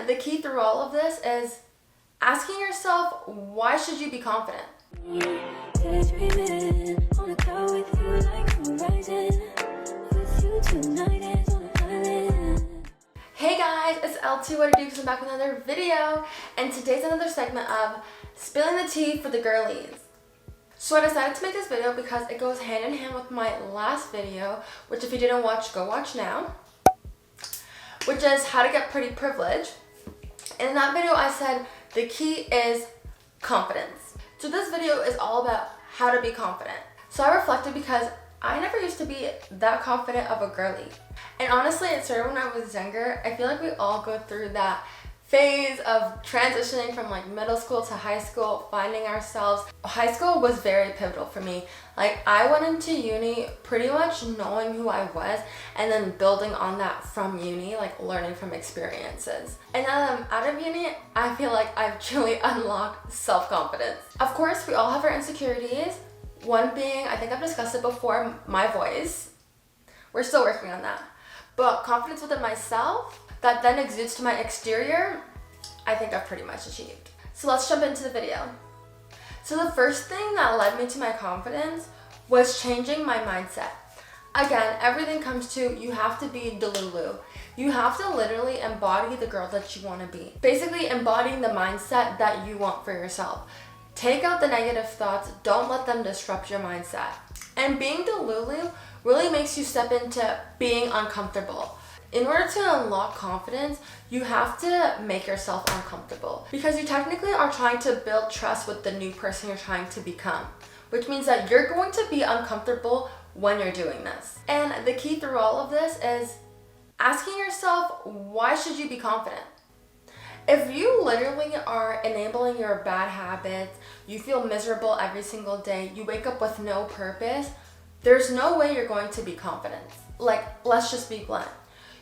And the key through all of this is asking yourself, why should you be confident? Hey guys, it's L2, what it do? I'm back with another video, and today's another segment of spilling the tea for the girlies. So I decided to make this video because it goes hand in hand with my last video, which if you didn't watch, go watch now, which is how to get pretty privileged. And in that video I said the key is confidence. So this video is all about how to be confident. So I reflected because I never used to be that confident of a girly. And honestly, it started when I was younger. I feel like we all go through that phase of transitioning from like middle school to high school, finding ourselves. High school was very pivotal for me. Like I went into uni pretty much knowing who I was and then building on that from uni, like learning from experiences. And now that I'm out of uni, I feel like I've truly unlocked self-confidence. Of course, we all have our insecurities. One being, I think I've discussed it before, my voice. We're still working on that. But confidence within myself that then exudes to my exterior, I think I've pretty much achieved. So let's jump into the video. So the first thing that led me to my confidence was changing my mindset. Again, everything comes to you have to be Delulu. You have to literally embody the girl that you want to be. Basically embodying the mindset that you want for yourself. Take out the negative thoughts, don't let them disrupt your mindset. And being Delulu really makes you step into being uncomfortable. In order to unlock confidence, you have to make yourself uncomfortable because you technically are trying to build trust with the new person you're trying to become, which means that you're going to be uncomfortable when you're doing this. And the key through all of this is asking yourself, why should you be confident? If you literally are enabling your bad habits, you feel miserable every single day, you wake up with no purpose, there's no way you're going to be confident. Like, let's just be blunt.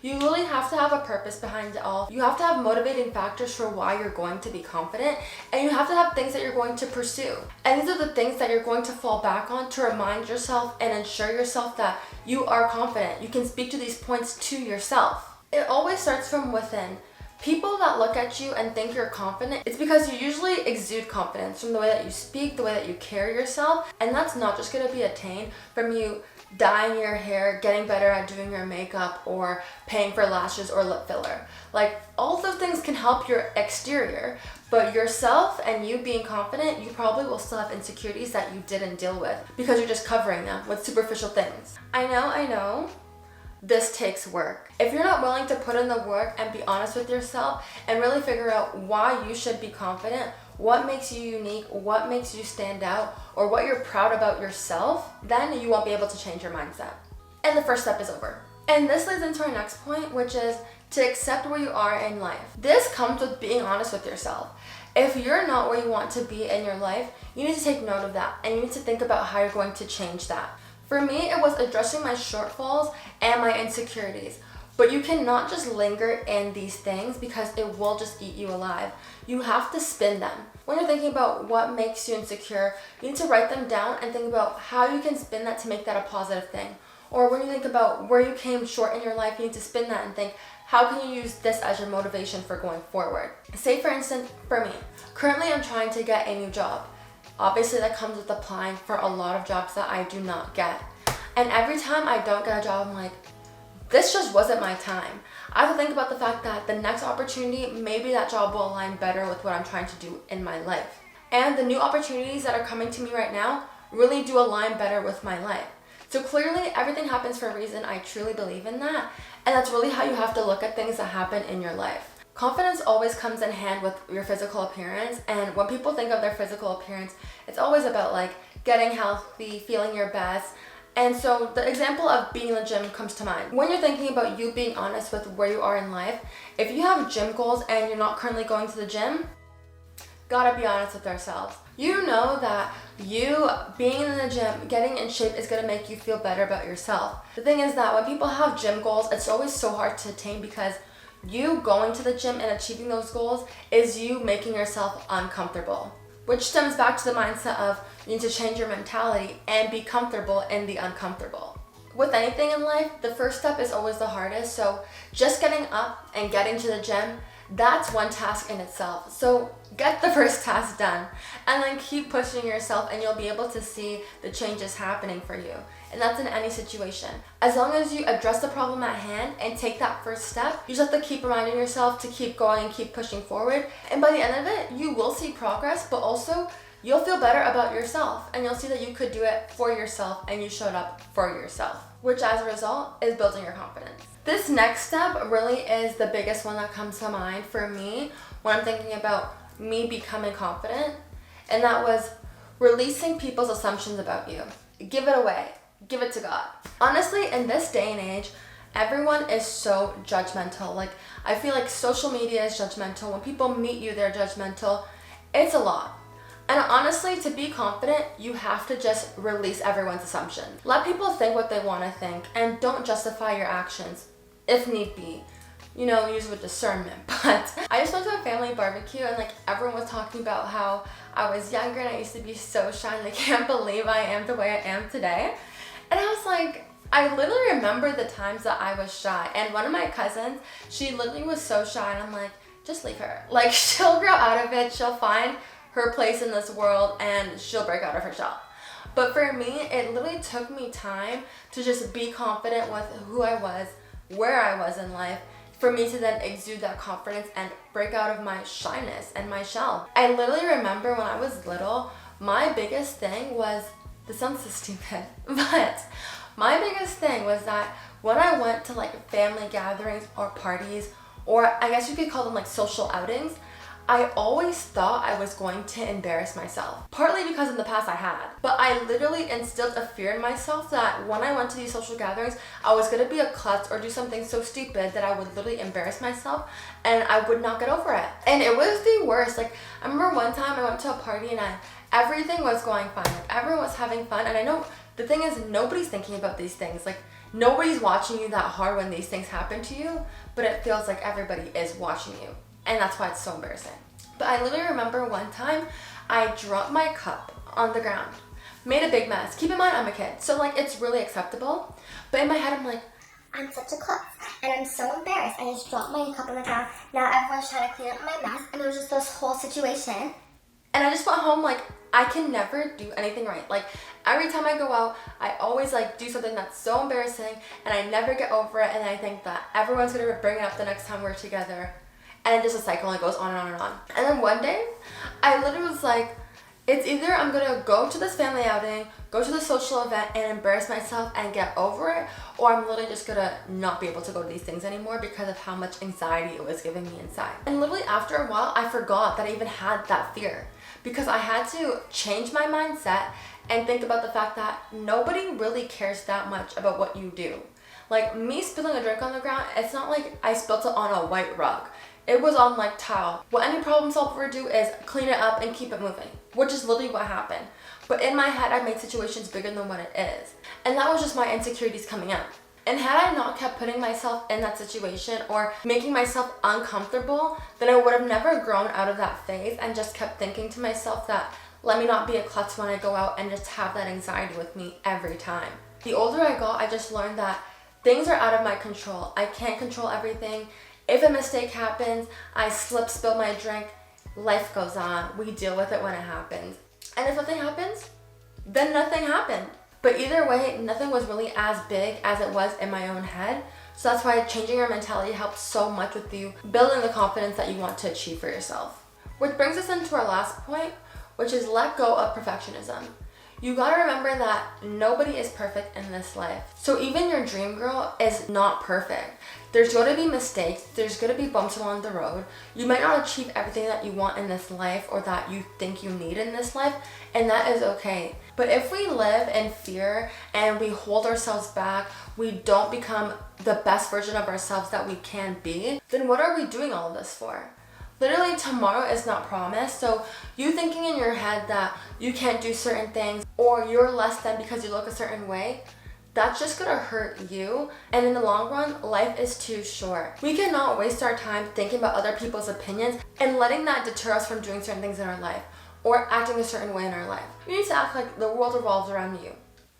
You really have to have a purpose behind it all. You have to have motivating factors for why you're going to be confident, and you have to have things that you're going to pursue. And these are the things that you're going to fall back on to remind yourself and ensure yourself that you are confident. You can speak to these points to yourself. It always starts from within. People that look at you and think you're confident, it's because you usually exude confidence from the way that you speak, the way that you carry yourself, and that's not just going to be attained from you dyeing your hair, getting better at doing your makeup, or paying for lashes or lip filler. Like, all of those things can help your exterior, but yourself and you being confident, you probably will still have insecurities that you didn't deal with because you're just covering them with superficial things. I know. This takes work. If you're not willing to put in the work and be honest with yourself and really figure out why you should be confident, what makes you unique, what makes you stand out, or what you're proud about yourself, then you won't be able to change your mindset. And the first step is over. And this leads into our next point, which is to accept where you are in life. This comes with being honest with yourself. If you're not where you want to be in your life, you need to take note of that and you need to think about how you're going to change that. For me, it was addressing my shortfalls and my insecurities. But you cannot just linger in these things because it will just eat you alive. You have to spin them. When you're thinking about what makes you insecure, you need to write them down and think about how you can spin that to make that a positive thing. Or when you think about where you came short in your life, you need to spin that and think, how can you use this as your motivation for going forward? Say for instance, for me, currently I'm trying to get a new job. Obviously that comes with applying for a lot of jobs that I do not get. And every time I don't get a job, I'm like, this just wasn't my time. I have to think about the fact that the next opportunity, maybe that job will align better with what I'm trying to do in my life. And the new opportunities that are coming to me right now really do align better with my life. So clearly everything happens for a reason. I truly believe in that. And that's really how you have to look at things that happen in your life. Confidence always comes in hand with your physical appearance, and when people think of their physical appearance, it's always about like getting healthy, feeling your best. And so the example of being in the gym comes to mind. When you're thinking about you being honest with where you are in life, if you have gym goals and you're not currently going to the gym, gotta be honest with ourselves. You know that you being in the gym, getting in shape is gonna make you feel better about yourself. The thing is that when people have gym goals, it's always so hard to attain because you going to the gym and achieving those goals is you making yourself uncomfortable. Which stems back to the mindset of you need to change your mentality and be comfortable in the uncomfortable. With anything in life, the first step is always the hardest, so just getting up and getting to the gym, That's one task in itself. So get the first task done and then keep pushing yourself, and you'll be able to see the changes happening for you. And that's in any situation. As long as you address the problem at hand and take that first step, you just have to keep reminding yourself to keep going and keep pushing forward. And by the end of it, you will see progress, but also you'll feel better about yourself, and you'll see that you could do it for yourself and you showed up for yourself, which as a result is building your confidence. This next step really is the biggest one that comes to mind for me when I'm thinking about me becoming confident, and that was releasing people's assumptions about you. Give it away. Give it to God. Honestly, in this day and age, everyone is so judgmental. Like, I feel like social media is judgmental. When people meet you, they're judgmental. It's a lot. And honestly, to be confident, you have to just release everyone's assumptions. Let people think what they want to think, and don't justify your actions if need be. You know, use with discernment. But I just went to a family barbecue, and like everyone was talking about how I was younger and I used to be so shy, and they can't believe I am the way I am today. And I was like, I literally remember the times that I was shy. And one of my cousins, she literally was so shy, and I'm like, just leave her. Like, she'll grow out of it, she'll find her place in this world, and she'll break out of her shell. But for me, it literally took me time to just be confident with who I was, where I was in life, for me to then exude that confidence and break out of my shyness and my shell. I literally remember when I was little, my biggest thing was, this sounds so stupid, but my biggest thing was that when I went to like family gatherings or parties, or I guess you could call them like social outings, I always thought I was going to embarrass myself. Partly because in the past I had, but I literally instilled a fear in myself that when I went to these social gatherings, I was gonna be a klutz or do something so stupid that I would literally embarrass myself and I would not get over it. And it was the worst. Like, I remember one time I went to a party and everything was going fine. Like, everyone was having fun, and I know the thing is, nobody's thinking about these things. Like, nobody's watching you that hard when these things happen to you, but it feels like everybody is watching you. And that's why it's so embarrassing. But I literally remember one time I dropped my cup on the ground, made a big mess. Keep in mind, I'm a kid, so like it's really acceptable. But in my head, I'm like, I'm such a klutz, and I'm so embarrassed. I just dropped my cup on the ground. Now everyone's trying to clean up my mess, and it was just this whole situation. And I just went home like, I can never do anything right. Like, every time I go out, I always like do something that's so embarrassing, and I never get over it, and I think that everyone's gonna bring it up the next time we're together. And just a cycle, and it goes on and on and on. And then one day, I literally was like, it's either I'm gonna go to this family outing, go to the social event and embarrass myself and get over it, or I'm literally just gonna not be able to go to these things anymore because of how much anxiety it was giving me inside. And literally after a while, I forgot that I even had that fear, because I had to change my mindset and think about the fact that nobody really cares that much about what you do. Like, me spilling a drink on the ground, it's not like I spilt it on a white rug. It was on like tile. What any problem solver would do is clean it up and keep it moving, which is literally what happened. But in my head, I made situations bigger than what it is. And that was just my insecurities coming out. And had I not kept putting myself in that situation or making myself uncomfortable, then I would have never grown out of that phase and just kept thinking to myself that, let me not be a klutz when I go out and just have that anxiety with me every time. The older I got, I just learned that things are out of my control. I can't control everything. If a mistake happens, I spill my drink, life goes on. We deal with it when it happens. And if nothing happens, then nothing happened. But either way, nothing was really as big as it was in my own head. So that's why changing your mentality helps so much with you building the confidence that you want to achieve for yourself. Which brings us into our last point, which is let go of perfectionism. You gotta remember that nobody is perfect in this life. So even your dream girl is not perfect. There's gonna be mistakes, there's gonna be bumps along the road. You might not achieve everything that you want in this life or that you think you need in this life, and that is okay. But if we live in fear and we hold ourselves back, we don't become the best version of ourselves that we can be, then what are we doing all of this for? Literally, tomorrow is not promised, so you thinking in your head that you can't do certain things or you're less than because you look a certain way, that's just gonna hurt you, and in the long run, life is too short. We cannot waste our time thinking about other people's opinions and letting that deter us from doing certain things in our life or acting a certain way in our life. You need to act like the world revolves around you,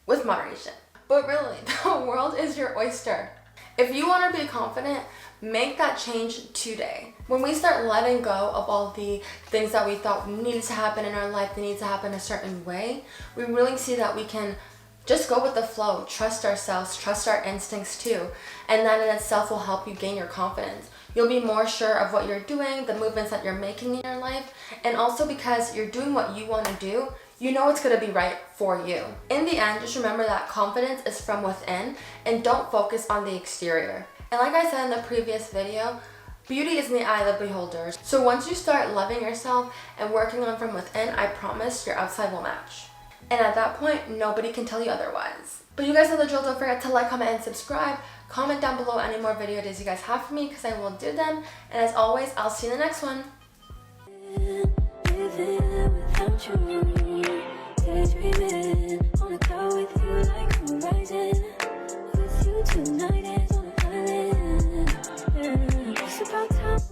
with moderation. But really, the world is your oyster. If you want to be confident, make that change today. When we start letting go of all the things that we thought needed to happen in our life, they need to happen a certain way, we really see that we can just go with the flow, trust ourselves, trust our instincts too, and that in itself will help you gain your confidence. You'll be more sure of what you're doing, the movements that you're making in your life, and also because you're doing what you want to do, you know it's going to be right for you. In the end, just remember that confidence is from within and don't focus on the exterior. And like I said in the previous video, beauty is in the eye of the beholder. So once you start loving yourself and working on from within, I promise your outside will match. And at that point, nobody can tell you otherwise. But you guys know the drill. Don't forget to like, comment, and subscribe. Comment down below any more video ideas you guys have for me because I will do them. And as always, I'll see you in the next one. Daydreaming on a cloud with you like horizon. With you tonight is on a island. It's about time.